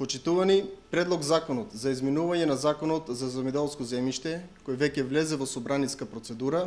Почитувани, предлог законот за изменување на законот за земјоделско земјиште, кој веќе влезе во собраниска процедура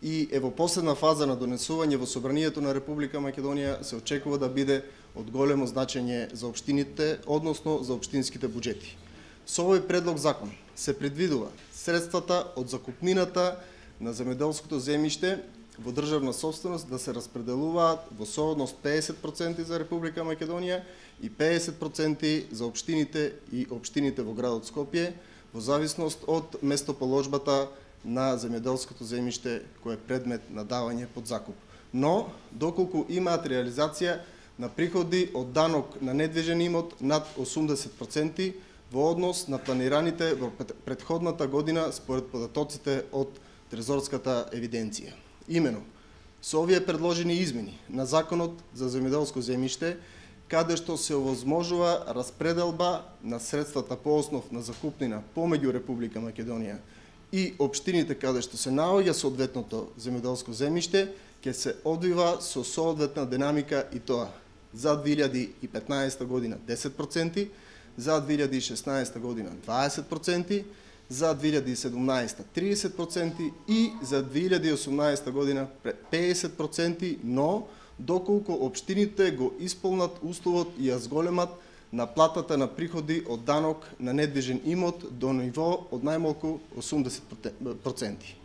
и е во последна фаза на донесување во Собранието на Република Македонија, се очекува да биде од големо значење за општините, односно за општинските буџети. Со овој предлог закон се предвидува средствата од закупнината на земјоделското земјиште во државна собственост да се распределуваат во соодност 50% за Република Македонија и 50% за општините и општините во градот Скопје, во зависност од местоположбата на земјоделското земјиште кој е предмет на давање под закуп. Но, доколку имаат реализација на приходи од данок на недвижен имот над 80% во однос на планираните во претходната година според податоците од трезорската евиденција. Имено, со овие предложени измени на Законот за земјоделско земјиште, каде што се овозможува распределба на средствата по основ на закупнина помеѓу Република Македонија и општините каде што се наоѓа соодветното земјоделско земјиште, ќе се одвива со соодветна динамика и тоа за 2015 година 10%, за 2016 година 20%, за 2017 30% и за 2018 година 50%, но доколку општините го исполнат условот и ја зголемат наплатата на приходи од данок на недвижен имот до ниво од најмалку 80%.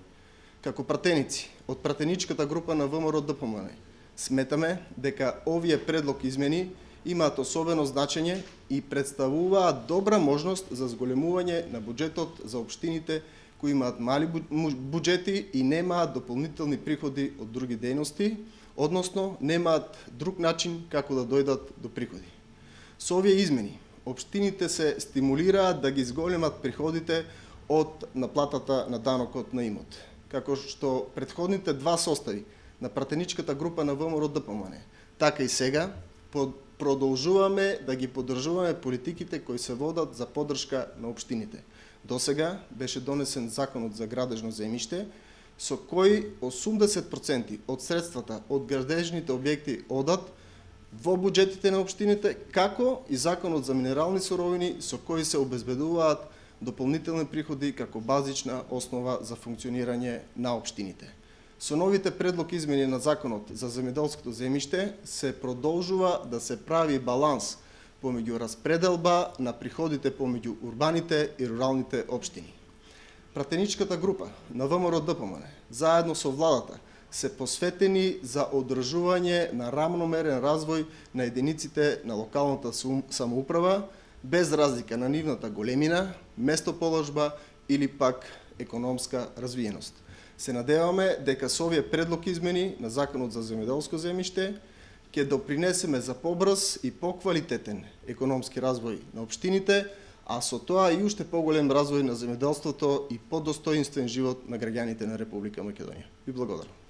Како пратеници од пратеничката група на ВМРО-ДПМН сметаме дека овие предлог измени имаат особено значење и представуваат добра можност за зголемување на буџетот за општините кои имаат мали буџети и немаат дополнителни приходи од други дејности, односно немаат друг начин како да дојдат до приходи. Со овие измени, општините се стимулираат да ги зголемат приходите од наплатата на данокот на имот. Како што претходните два состави на пратеничката група на ВМРО-ДПМН, така и сега продолжуваме да ги поддржуваме политиките кои се водат за поддршка на општините. Досега беше донесен Законот за градежно земјиште, со кој 80% од средствата од градежните објекти одат во буџетите на општините, како и Законот за минерални суровини, со кој се обезбедуваат дополнителни приходи како базична основа за функционирање на општините. Со новите предлог измени на Законот за земјоделското земјиште се продолжува да се прави баланс помеѓу распределба на приходите помеѓу урбаните и руралните општини. Пратеничката група на ВМРО-ДПМН заедно со владата се посветени за одржување на рамномерен развој на единиците на локалната самоуправа без разлика на нивната големина, местоположба или пак економска развиеност. Се надеваме дека со овие предлог измени на Законот за земјоделско земјиште ќе допринесеме за побрз и поквалитетен економски развој на општините, а со тоа и уште поголем развој на земјоделството и подостоинствен живот на граѓаните на Република Македонија. Ви благодарам.